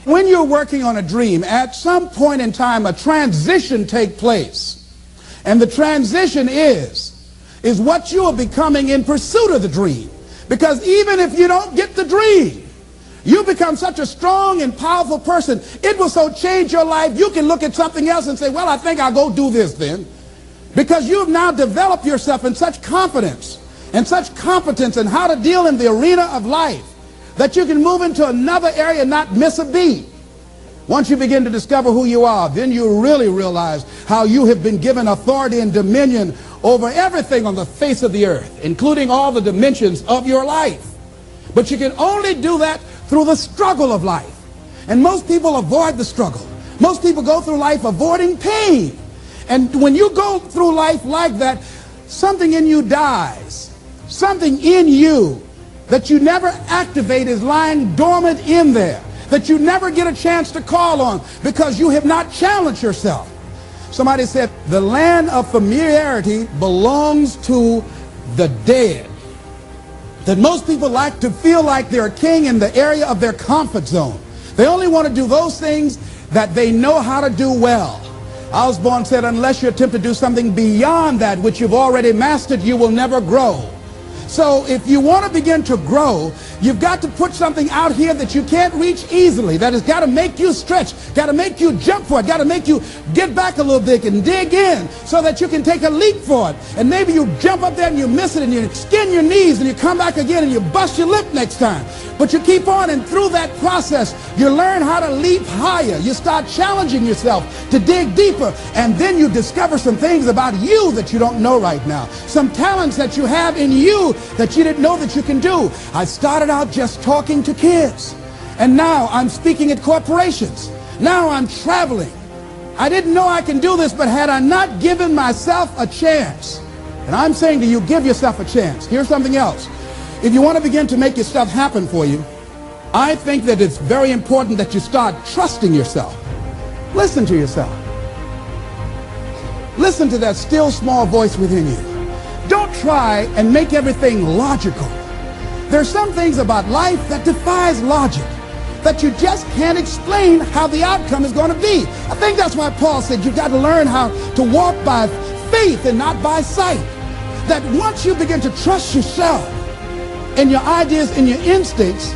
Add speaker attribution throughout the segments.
Speaker 1: When you're working on a dream, at some point in time, a transition takes place. And the transition is what you are becoming in pursuit of the dream. Because even if you don't get the dream, you become such a strong and powerful person. It will so change your life, you can look at something else and say, well, I think I'll go do this then. Because you have now developed yourself in such confidence and such competence in how to deal in the arena of life that you can move into another area and not miss a beat. Once you begin to discover who you are, then you really realize how you have been given authority and dominion over everything on the face of the earth, including all the dimensions of your life. But you can only do that through the struggle of life. And most people avoid the struggle. Most people go through life avoiding pain. And when you go through life like that, something in you dies. Something in you that you never activate is lying dormant in there, that you never get a chance to call on because you have not challenged yourself. Somebody said the land of familiarity belongs to the dead. That most people like to feel like they're a king in the area of their comfort zone. They only want to do those things that they know how to do well. Osborne said, unless you attempt to do something beyond that which you've already mastered, you will never grow. So if you want to begin to grow, you've got to put something out here that you can't reach easily, that has got to make you stretch, got to make you jump for it, got to make you get back a little bit and dig in so that you can take a leap for it. And maybe you jump up there and you miss it and you skin your knees and you come back again and you bust your lip next time. But you keep on, and through that process, you learn how to leap higher. You start challenging yourself to dig deeper, and then you discover some things about you that you don't know right now. Some talents that you have in you that you didn't know that you can do. I started out just talking to kids, and now I'm speaking at corporations. Now I'm traveling. I didn't know I can do this, but had I not given myself a chance, and I'm saying to you, give yourself a chance. Here's something else. If you want to begin to make your stuff happen for you, I think that it's very important that you start trusting yourself. Listen to yourself. Listen to that still small voice within you. Don't try and make everything logical. There's some things about life that defies logic, that you just can't explain how the outcome is going to be. I think that's why Paul said you've got to learn how to walk by faith and not by sight. That once you begin to trust yourself and your ideas and your instincts,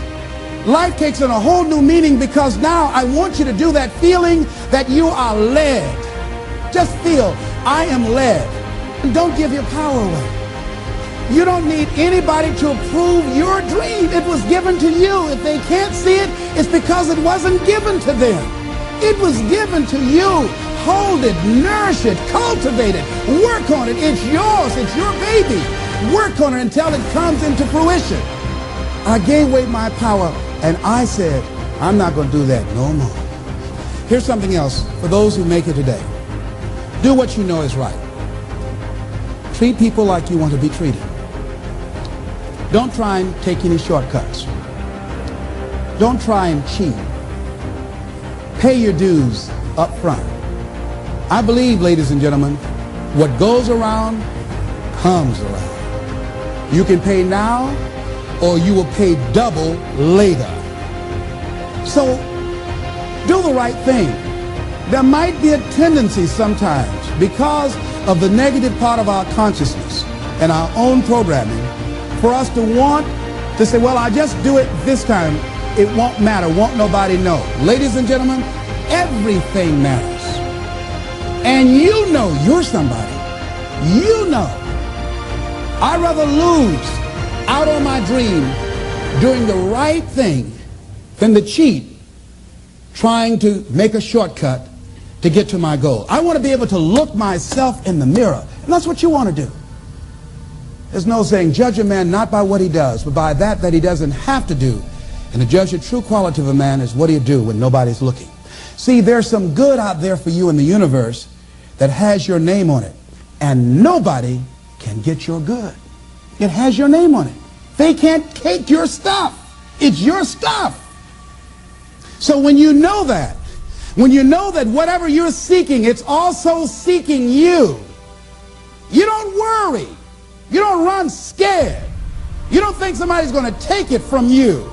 Speaker 1: life takes on a whole new meaning, because now I want you to do that feeling that you are led. Just feel, I am led. And don't give your power away. You don't need anybody to approve your dream. It was given to you. If they can't see it, it's because it wasn't given to them. It was given to you. Hold it, nourish it, cultivate it, work on it. It's yours. It's your baby. Work on it until it comes into fruition. I gave away my power, and I said, I'm not going to do that no more. Here's something else for those who make it today. Do what you know is right. Treat people like you want to be treated. Don't try and take any shortcuts. Don't try and cheat. Pay your dues up front. I believe, ladies and gentlemen, what goes around comes around. You can pay now, or you will pay double later. So do the right thing. There might be a tendency sometimes, because of the negative part of our consciousness and our own programming, for us to want to say, well, I just do it this time. It won't matter. Won't nobody know. Ladies and gentlemen, everything matters. And you know you're somebody. You know. I'd rather lose out on my dream doing the right thing than to cheat trying to make a shortcut to get to my goal. I want to be able to look myself in the mirror, and that's what you want to do. There's no saying, judge a man not by what he does, but by that he doesn't have to do. And to judge the true quality of a man is what do you do when nobody's looking. See, there's some good out there for you in the universe that has your name on it, and nobody can get your good. It has your name on it. They can't take your stuff. It's your stuff. So when you know that whatever you're seeking, it's also seeking you, you don't worry. You don't run scared. You don't think somebody's going to take it from you.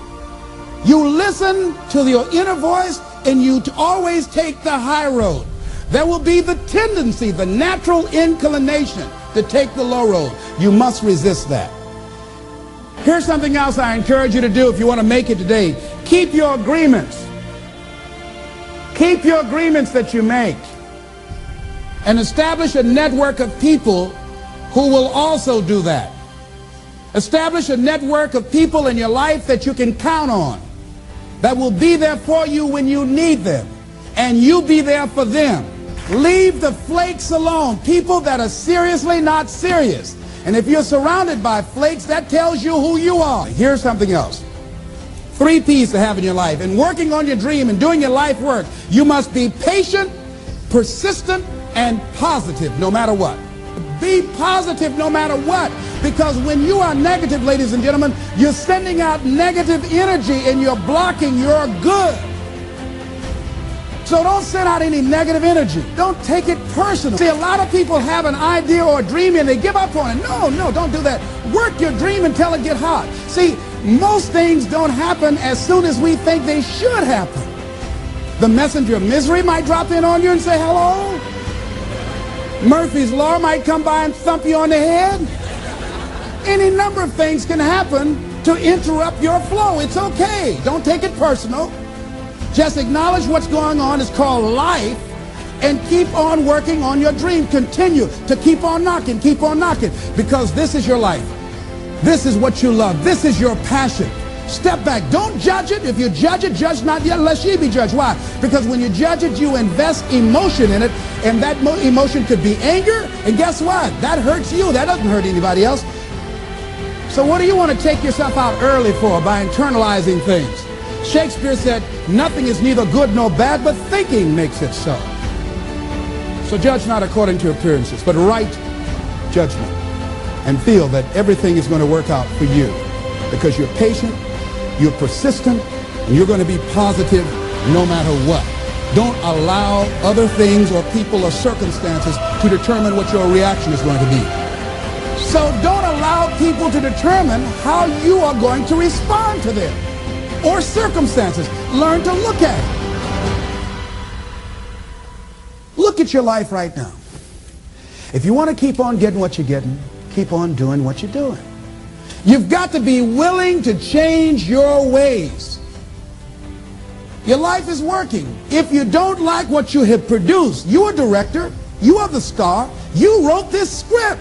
Speaker 1: You listen to your inner voice and you always take the high road. There will be the tendency, the natural inclination to take the low road. You must resist that. Here's something else I encourage you to do if you want to make it today. Keep your agreements. Keep your agreements that you make. And establish a network of people who will also do that. Establish a network of people in your life that you can count on, that will be there for you when you need them, and you be there for them. Leave the flakes alone, people that are seriously not serious. And if you're surrounded by flakes, that tells you who you are. Here's something else. 3 P's to have in your life. In working on your dream and doing your life work, you must be patient, persistent, and positive no matter what. Be positive no matter what, because when you are negative, ladies and gentlemen, you're sending out negative energy and you're blocking your good. So don't send out any negative energy. Don't take it personal. See, a lot of people have an idea or a dream and they give up on it. No, don't do that. Work your dream until it gets hot. See, most things don't happen as soon as we think they should happen. The messenger of misery might drop in on you and say hello. Murphy's Law might come by and thump you on the head. Any number of things can happen to interrupt your flow. It's okay. Don't take it personal. Just acknowledge what's going on. It's called life. And keep on working on your dream. Continue to keep on knocking, because this is your life. This is what you love. This is your passion. Step back. Don't judge it. If you judge it, judge not yet, lest ye be judged. Why? Because when you judge it, you invest emotion in it, and that emotion could be anger, and guess what? That hurts you. That doesn't hurt anybody else. So what do you want to take yourself out early for by internalizing things? Shakespeare said, nothing is neither good nor bad, but thinking makes it so. So judge not according to appearances, but right judgment, and feel that everything is going to work out for you, because you're patient, you're persistent, and you're going to be positive no matter what. Don't allow other things or people or circumstances to determine what your reaction is going to be. So don't allow people to determine how you are going to respond to them or circumstances. Learn to look at it. Look at your life right now. If you want to keep on getting what you're getting, keep on doing what you're doing. You've got to be willing to change your ways. Your life is working. If you don't like what you have produced, you're a director, you are the star, you wrote this script.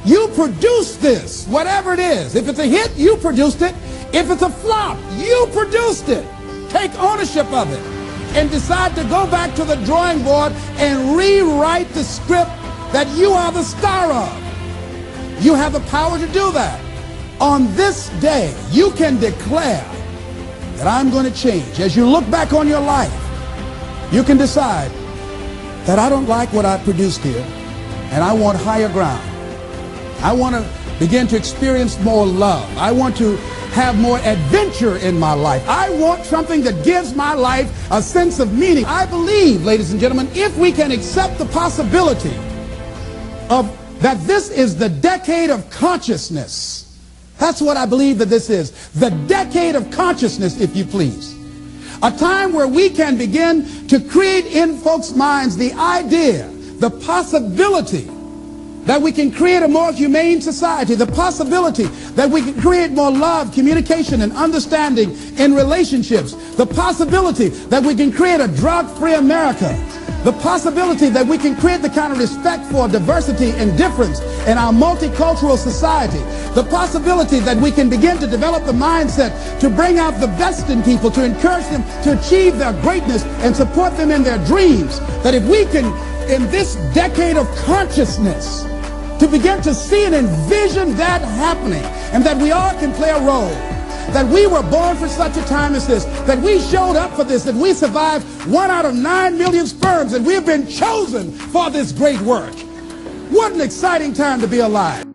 Speaker 1: You produced this, whatever it is. If it's a hit, you produced it. If it's a flop, you produced it. Take ownership of it and decide to go back to the drawing board and rewrite the script that you are the star of. You have the power to do that. On this day, you can declare that I'm going to change. As you look back on your life, you can decide that I don't like what I produced here, and I want higher ground. I want to begin to experience more love. I want to have more adventure in my life. I want something that gives my life a sense of meaning. I believe, ladies and gentlemen, if we can accept the possibility of that this is the decade of consciousness. That's what I believe that this is. The decade of consciousness, if you please. A time where we can begin to create in folks' minds the idea, the possibility that we can create a more humane society, the possibility that we can create more love, communication, and understanding in relationships, the possibility that we can create a drug-free America, the possibility that we can create the kind of respect for diversity and difference in our multicultural society, the possibility that we can begin to develop the mindset to bring out the best in people, to encourage them to achieve their greatness and support them in their dreams, that if we can, in this decade of consciousness, to begin to see and envision that happening, and that we all can play a role, that we were born for such a time as this, that we showed up for this, that we survived 1 out of 9 million sperms, and we have been chosen for this great work. What an exciting time to be alive.